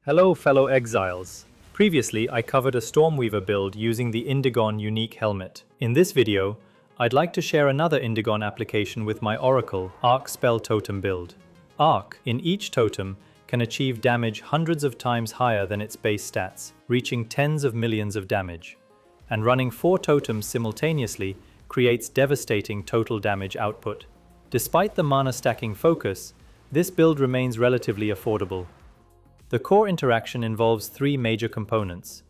Hello fellow exiles. Previously I covered a Stormweaver build using the Indigon unique helmet. In this video, I'd like to share another Indigon application with my Oracle Arc Spell Totem build. Arc, in each totem, can achieve damage hundreds of times higher than its base stats, reaching tens of millions of damage. And running 4 totems simultaneously creates devastating total damage output. Despite the mana stacking focus, this build remains relatively affordable. The core interaction involves 3 major components: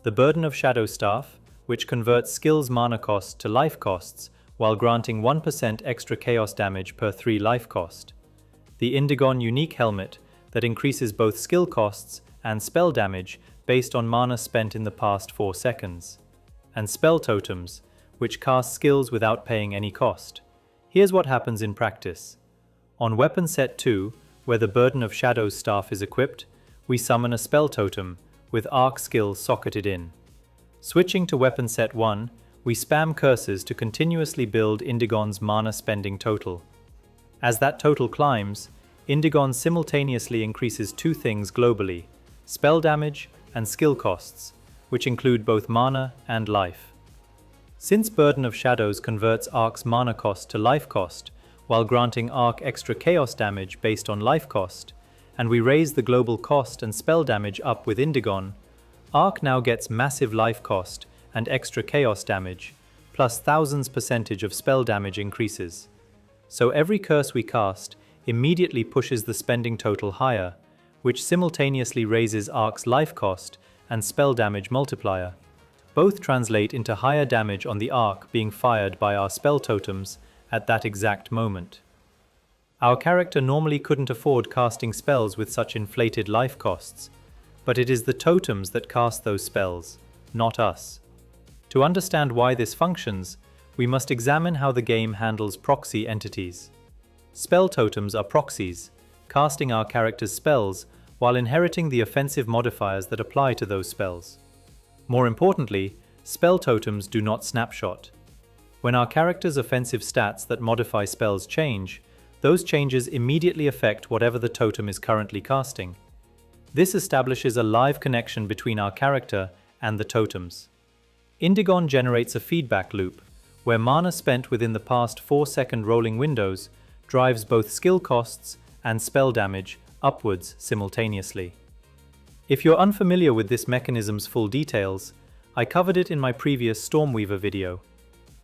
the Burden of Shadow Staff, which converts skills mana costs to life costs while granting 1% extra chaos damage per 3 life cost; the Indigon unique helmet, that increases both skill costs and spell damage based on mana spent in the past 4 seconds; and Spell Totems, which cast skills without paying any cost. Here's what happens in practice. On weapon set 2, where the Burden of Shadow's staff is equipped, we summon a Spell Totem with Arc skills socketed in. Switching to weapon set 1, we spam curses to continuously build Indigon's mana spending total. As that total climbs, Indigon simultaneously increases 2 things globally: spell damage and skill costs, which include both mana and life. Since Burden of Shadows converts Arc's mana cost to life cost, while granting Arc extra chaos damage based on life cost, and we raise the global cost and spell damage up with Indigon, Arc now gets massive life cost and extra chaos damage, plus thousands % of spell damage increases. So every curse we cast immediately pushes the spending total higher, which simultaneously raises Arc's life cost and spell damage multiplier. Both translate into higher damage on the Arc being fired by our spell totems at that exact moment. Our character normally couldn't afford casting spells with such inflated life costs, but it is the totems that cast those spells, not us. To understand why this functions, we must examine how the game handles proxy entities. Spell totems are proxies, casting our character's spells while inheriting the offensive modifiers that apply to those spells. More importantly, spell totems do not snapshot. When our character's offensive stats that modify spells change, those changes immediately affect whatever the totem is currently casting. This establishes a live connection between our character and the totems. Indigon generates a feedback loop, where mana spent within the past 4-second rolling windows drives both skill costs and spell damage upwards simultaneously. If you're unfamiliar with this mechanism's full details, I covered it in my previous Stormweaver video.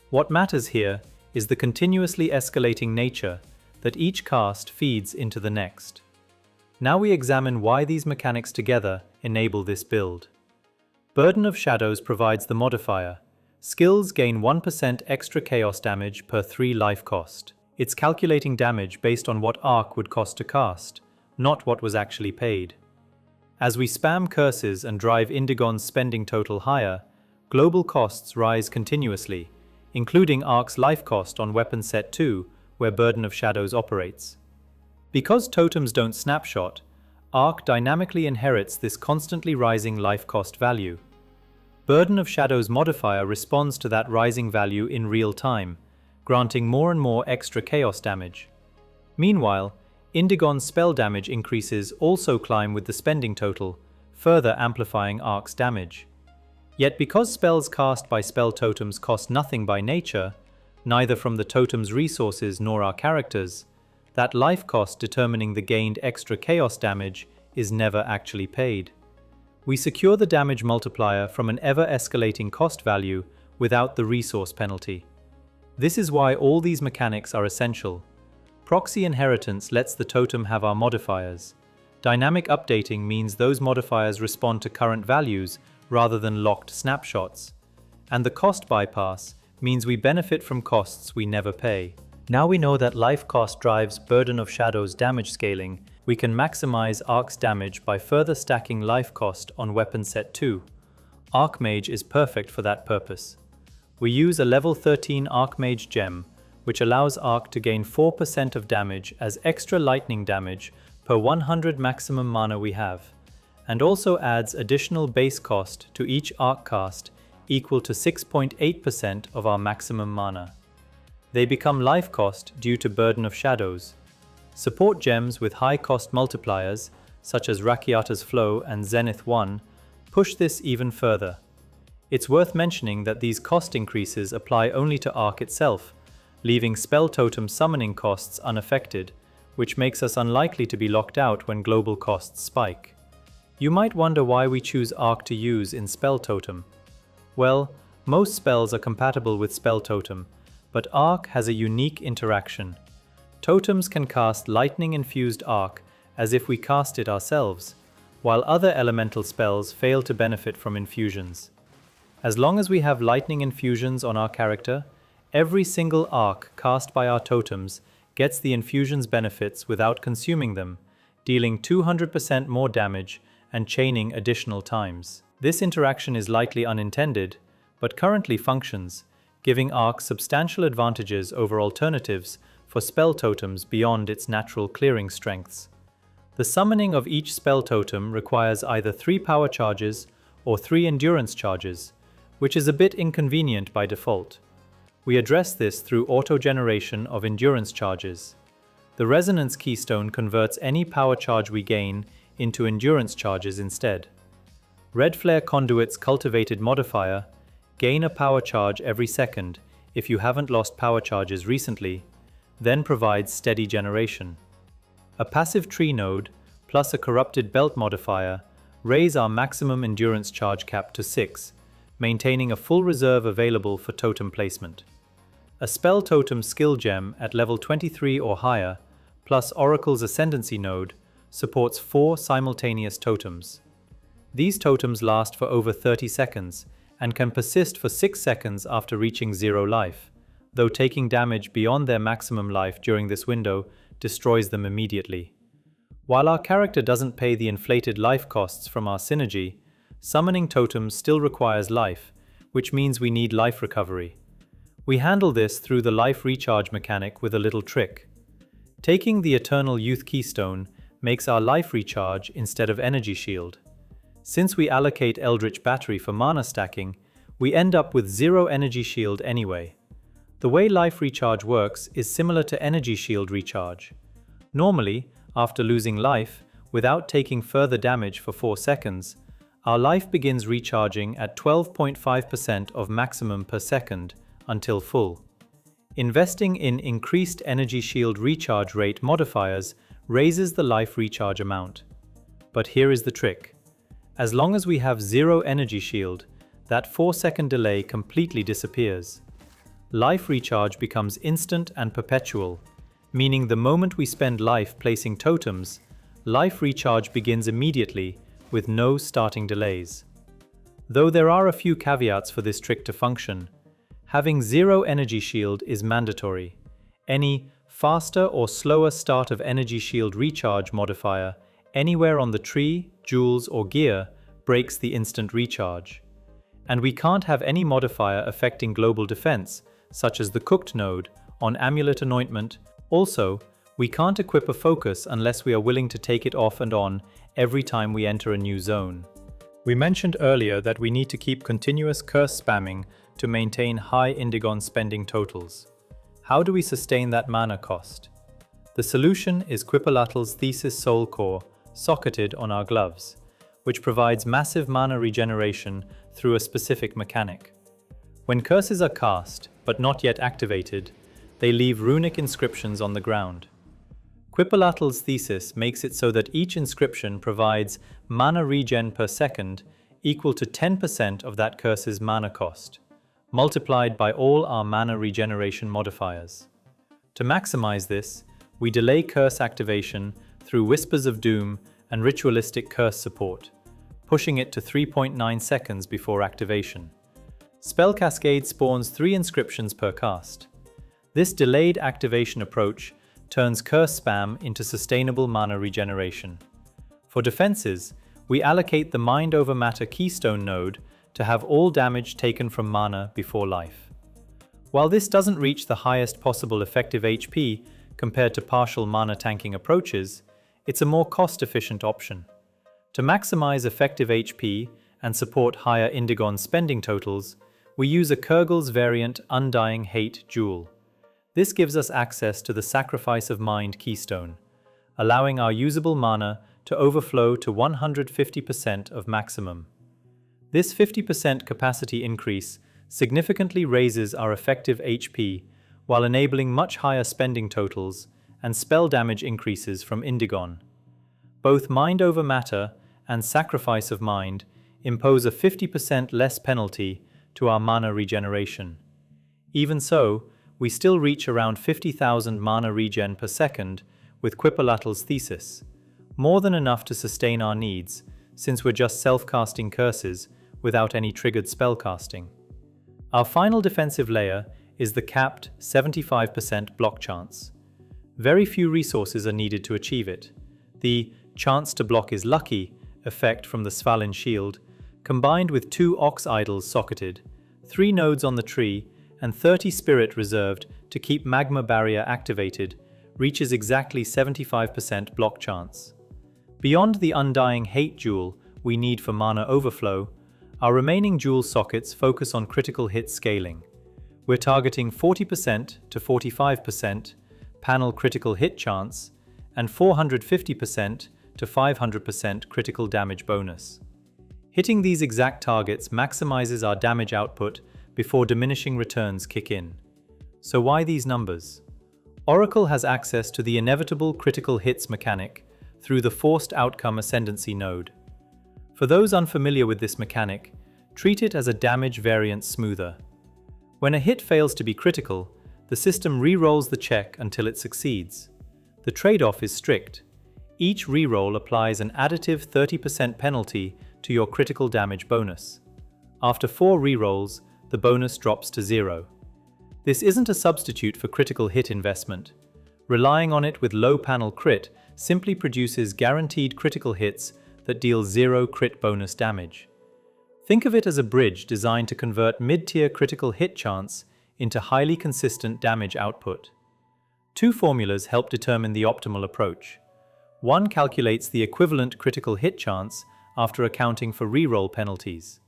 What matters here is the continuously escalating nature that each cast feeds into the next. Now we examine why these mechanics together enable this build. Burden of Shadows provides the modifier. Skills gain 1% extra chaos damage per 3 life cost. It's calculating damage based on what Arc would cost to cast, not what was actually paid. As we spam curses and drive Indigon's spending total higher, global costs rise continuously, including Arc's life cost on weapon set 2, where Burden of Shadows operates. Because totems don't snapshot, Arc dynamically inherits this constantly rising life cost value. Burden of Shadows modifier responds to that rising value in real time, granting more and more extra chaos damage. Meanwhile, Indigon's spell damage increases also climb with the spending total, further amplifying Arc's damage. Yet because spells cast by spell totems cost nothing by nature, neither from the totem's resources nor our characters, that life cost determining the gained extra chaos damage is never actually paid. We secure the damage multiplier from an ever-escalating cost value without the resource penalty. This is why all these mechanics are essential. Proxy inheritance lets the totem have our modifiers. Dynamic updating means those modifiers respond to current values rather than locked snapshots. And the cost bypass means we benefit from costs we never pay. Now we know that life cost drives Burden of Shadows damage scaling, we can maximize Arc's damage by further stacking life cost on weapon set 2. Archmage is perfect for that purpose. We use a level 13 Archmage gem, which allows Arc to gain 4% of damage as extra lightning damage per 100 maximum mana we have, and also adds additional base cost to each Arc cast equal to 6.8% of our maximum mana. They become life cost due to Burden of Shadows. Support gems with high cost multipliers such as Rakiata's Flow and Zenith 1, push this even further. It's worth mentioning that these cost increases apply only to Arc itself, leaving Spell Totem summoning costs unaffected, which makes us unlikely to be locked out when global costs spike. You might wonder why we choose Arc to use in Spell Totem. Well, most spells are compatible with Spell Totem, but Arc has a unique interaction. Totems can cast lightning-infused Arc as if we cast it ourselves, while other elemental spells fail to benefit from infusions. As long as we have lightning infusions on our character, every single Arc cast by our totems gets the infusion's benefits without consuming them, dealing 200% more damage and chaining additional times. This interaction is likely unintended, but currently functions, giving Arc substantial advantages over alternatives for spell totems beyond its natural clearing strengths. The summoning of each spell totem requires either 3 power charges or 3 endurance charges, which is a bit inconvenient by default. We address this through auto-generation of endurance charges. The Resonance Keystone converts any power charge we gain into endurance charges instead. Red Flare Conduit's Cultivated modifier: gain a power charge every second if you haven't lost power charges recently, then provides steady generation. A passive tree node plus a Corrupted Belt modifier raise our maximum endurance charge cap to 6, maintaining a full reserve available for totem placement. A Spell Totem skill gem at level 23 or higher, plus Oracle's Ascendancy node, supports 4 simultaneous totems. These totems last for over 30 seconds and can persist for 6 seconds after reaching 0 life, though taking damage beyond their maximum life during this window destroys them immediately. While our character doesn't pay the inflated life costs from our synergy, summoning totems still requires life, which means we need life recovery. We handle this through the life recharge mechanic with a little trick. Taking the Eternal Youth Keystone makes our life recharge instead of energy shield. Since we allocate Eldritch Battery for mana stacking, we end up with 0 energy shield anyway. The way life recharge works is similar to energy shield recharge. Normally, after losing life, without taking further damage for 4 seconds, our life begins recharging at 12.5% of maximum per second until full. Investing in increased energy shield recharge rate modifiers raises the life recharge amount. But here is the trick. As long as we have 0 energy shield, that 4-second delay completely disappears. Life recharge becomes instant and perpetual, meaning the moment we spend life placing totems, life recharge begins immediately with no starting delays. Though there are a few caveats for this trick to function, having 0 energy shield is mandatory. Any faster or slower start of energy shield recharge modifier anywhere on the tree, jewels, or gear breaks the instant recharge. And we can't have any modifier affecting global defense, such as the Cooked node, on Amulet Anointment. Also, we can't equip a focus unless we are willing to take it off and on every time we enter a new zone. We mentioned earlier that we need to keep continuous curse spamming to maintain high Indigon spending totals. How do we sustain that mana cost? The solution is Quipolatl's Thesis Soul Core, socketed on our gloves, which provides massive mana regeneration through a specific mechanic. When curses are cast, but not yet activated, they leave runic inscriptions on the ground. Quipolatl's Thesis makes it so that each inscription provides mana regen per second equal to 10% of that curse's mana cost, multiplied by all our mana regeneration modifiers. To maximize this, we delay curse activation through Whispers of Doom and ritualistic curse support, pushing it to 3.9 seconds before activation. Spell Cascade spawns 3 inscriptions per cast. This delayed activation approach turns curse spam into sustainable mana regeneration. For defenses, we allocate the Mind Over Matter Keystone node to have all damage taken from mana before life. While this doesn't reach the highest possible effective HP compared to partial mana tanking approaches, it's a more cost-efficient option. To maximize effective HP and support higher Indigon spending totals, we use a Kurgel's variant Undying Hate Jewel. This gives us access to the Sacrifice of Mind Keystone, allowing our usable mana to overflow to 150% of maximum. This 50% capacity increase significantly raises our effective HP while enabling much higher spending totals and spell damage increases from Indigon. Both Mind over Matter and Sacrifice of Mind impose a 50% less penalty to our mana regeneration. Even so, we still reach around 50,000 mana regen per second with Quippalatal's Thesis, more than enough to sustain our needs, since we're just self-casting curses without any triggered spellcasting. Our final defensive layer is the capped 75% block chance. Very few resources are needed to achieve it. The chance to block is lucky effect from the Svalin shield, combined with 2 Ox Idols socketed, 3 nodes on the tree, and 30 spirit reserved to keep Magma Barrier activated, reaches exactly 75% block chance. Beyond the Undying Hate Jewel we need for mana overflow, our remaining jewel sockets focus on critical hit scaling. We're targeting 40% to 45% panel critical hit chance and 450% to 500% critical damage bonus. Hitting these exact targets maximizes our damage output before diminishing returns kick in. So why these numbers? Oracle has access to the inevitable critical hits mechanic through the Forced Outcome Ascendancy node. For those unfamiliar with this mechanic, treat it as a damage variance smoother. When a hit fails to be critical, the system re-rolls the check until it succeeds. The trade-off is strict. Each re-roll applies an additive 30% penalty to your critical damage bonus. After 4 re-rolls, the bonus drops to 0. This isn't a substitute for critical hit investment. Relying on it with low panel crit simply produces guaranteed critical hits that deal 0 crit bonus damage. Think of it as a bridge designed to convert mid-tier critical hit chance into highly consistent damage output. 2 formulas help determine the optimal approach. One calculates the equivalent critical hit chance after accounting for reroll penalties.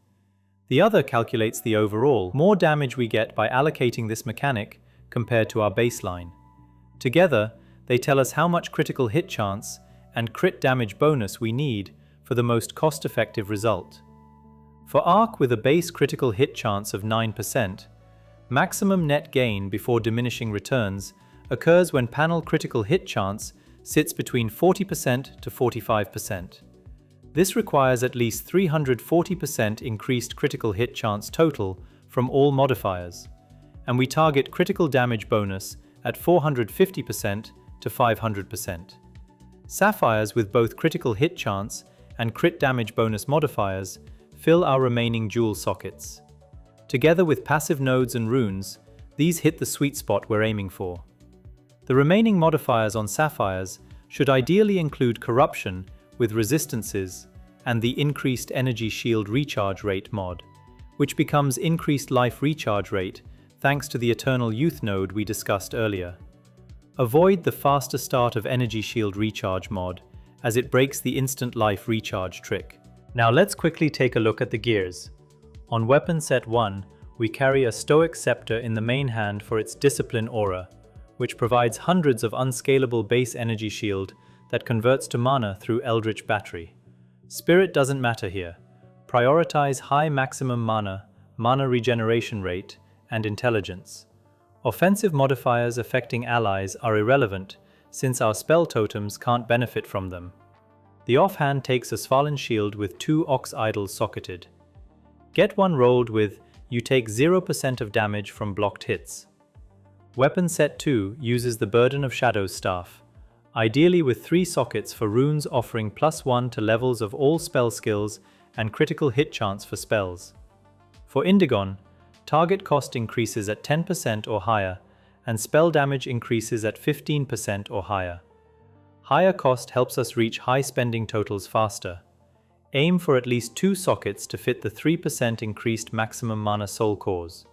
The other calculates the overall more damage we get by allocating this mechanic compared to our baseline. Together, they tell us how much critical hit chance and crit damage bonus we need for the most cost-effective result. For Arc with a base critical hit chance of 9%, maximum net gain before diminishing returns occurs when panel critical hit chance sits between 40% to 45%. This requires at least 340% increased critical hit chance total from all modifiers, and we target critical damage bonus at 450% to 500%. Sapphires with both critical hit chance and crit damage bonus modifiers fill our remaining jewel sockets. Together with passive nodes and runes, these hit the sweet spot we're aiming for. The remaining modifiers on sapphires should ideally include corruption with resistances and the increased energy shield recharge rate mod, which becomes increased life recharge rate thanks to the Eternal Youth node we discussed earlier. Avoid the faster start of energy shield recharge mod, as it breaks the instant life recharge trick. Now let's quickly take a look at the gears. On weapon set 1, we carry a Stoic Scepter in the main hand for its Discipline aura, which provides hundreds of unscalable base energy shield that converts to mana through Eldritch Battery. Spirit doesn't matter here. Prioritize high maximum mana, mana regeneration rate, and intelligence. Offensive modifiers affecting allies are irrelevant, since our spell totems can't benefit from them. The offhand takes a Svalin shield with 2 Ox Idols socketed. Get one rolled with you take 0% of damage from blocked hits. Weapon set 2 uses the Burden of Shadows staff, ideally with 3 sockets for runes offering +1 to levels of all spell skills and critical hit chance for spells. For Indigon, target cost increases at 10% or higher, and spell damage increases at 15% or higher. Higher cost helps us reach high spending totals faster. Aim for at least 2 sockets to fit the 3% increased maximum mana soul cores.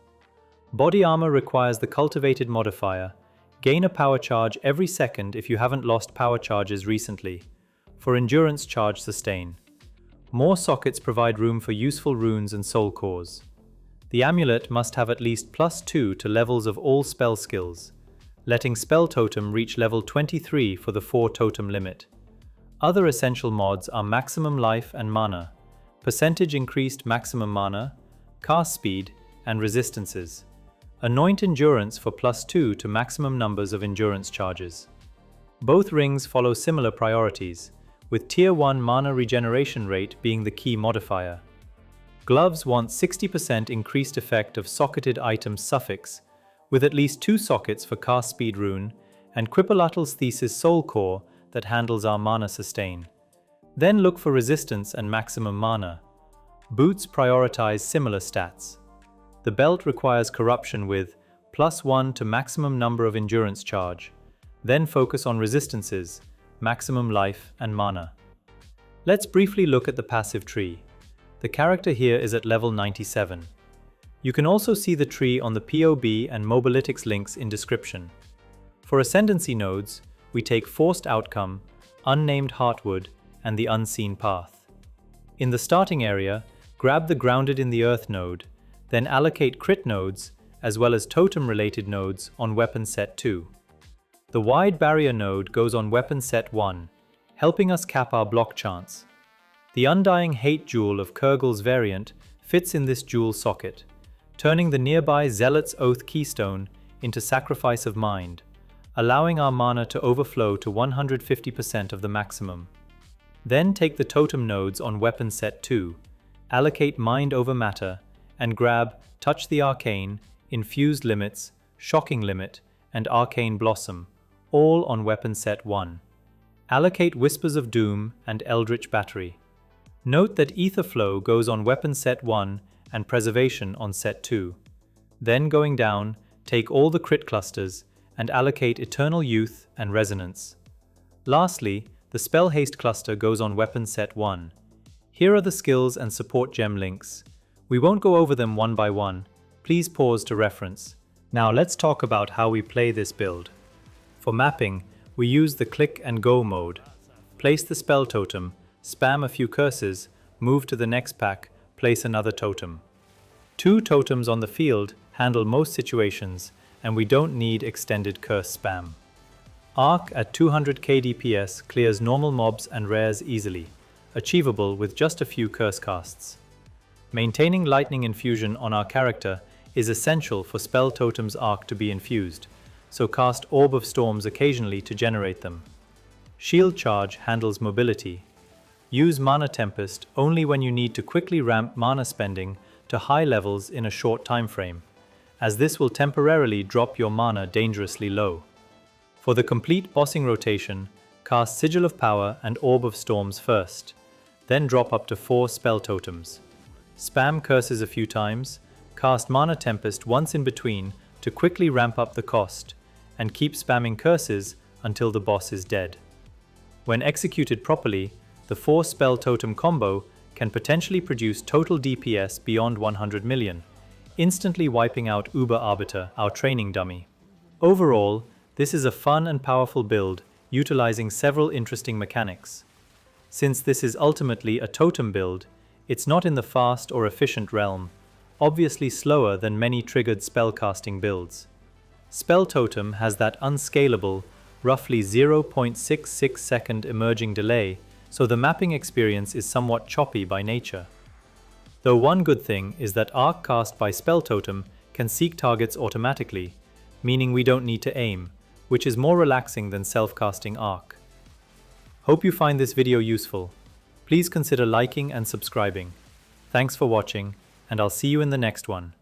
Body armor requires the cultivated modifier. Gain a power charge every second if you haven't lost power charges recently. For endurance charge sustain. More sockets provide room for useful runes and soul cores. The amulet must have at least +2 to levels of all spell skills, letting Spell Totem reach level 23 for the 4 totem limit. Other essential mods are maximum life and mana, percentage increased maximum mana, cast speed, and resistances. Anoint endurance for +2 to maximum numbers of endurance charges. Both rings follow similar priorities, with Tier 1 mana regeneration rate being the key modifier. Gloves want 60% increased effect of socketed item suffix, with at least 2 sockets for cast speed rune, and Quipolatal's Thesis Soul Core that handles our mana sustain. Then look for resistance and maximum mana. Boots prioritize similar stats. The belt requires corruption with +1 to maximum number of endurance charge. Then focus on resistances, maximum life, and mana. Let's briefly look at the passive tree. The character here is at level 97. You can also see the tree on the PoE and Mobalytics links in description. For Ascendancy nodes, we take Forced Outcome, Unnamed Heartwood, and the Unseen Path. In the starting area, grab the Grounded in the Earth node, then allocate crit nodes, as well as totem-related nodes on Weapon Set 2. The Wide Barrier node goes on Weapon Set 1, helping us cap our block chance. The Undying Hate Jewel of Kurgel's variant fits in this jewel socket, turning the nearby Zealot's Oath keystone into Sacrifice of Mind, allowing our mana to overflow to 150% of the maximum. Then take the totem nodes on Weapon Set 2, allocate Mind over Matter, and grab Touch the Arcane, Infused Limits, Shocking Limit, and Arcane Blossom, all on Weapon Set 1. Allocate Whispers of Doom and Eldritch Battery. Note that Ether Flow goes on Weapon Set 1 and Preservation on Set 2. Then going down, take all the crit clusters and allocate Eternal Youth and Resonance. Lastly, the Spell Haste cluster goes on Weapon Set 1. Here are the skills and support gem links. We won't go over them one by one. Please pause to reference. Now let's talk about how we play this build. For mapping, we use the click and go mode. Place the spell totem, spam a few curses, move to the next pack, place another totem. 2 totems on the field handle most situations, and we don't need extended curse spam. Arc at 200k DPS clears normal mobs and rares easily, achievable with just a few curse casts. Maintaining lightning infusion on our character is essential for Spell Totem's arc to be infused, so cast Orb of Storms occasionally to generate them. Shield Charge handles mobility. Use Mana Tempest only when you need to quickly ramp mana spending to high levels in a short time frame, as this will temporarily drop your mana dangerously low. For the complete bossing rotation, cast Sigil of Power and Orb of Storms first, then drop up to 4 Spell Totems. Spam curses a few times, cast Mana Tempest once in between to quickly ramp up the cost, and keep spamming curses until the boss is dead. When executed properly, the 4 Spell Totem combo can potentially produce total DPS beyond 100 million, instantly wiping out Uber Arbiter, our training dummy. Overall, this is a fun and powerful build, utilizing several interesting mechanics. Since this is ultimately a totem build, it's not in the fast or efficient realm, obviously slower than many triggered spellcasting builds. Spell Totem has that unscalable, roughly 0.66 second emerging delay, so the mapping experience is somewhat choppy by nature. Though one good thing is that arc cast by Spell Totem can seek targets automatically, meaning we don't need to aim, which is more relaxing than self-casting arc. Hope you find this video useful. Please consider liking and subscribing. Thanks for watching, and I'll see you in the next one.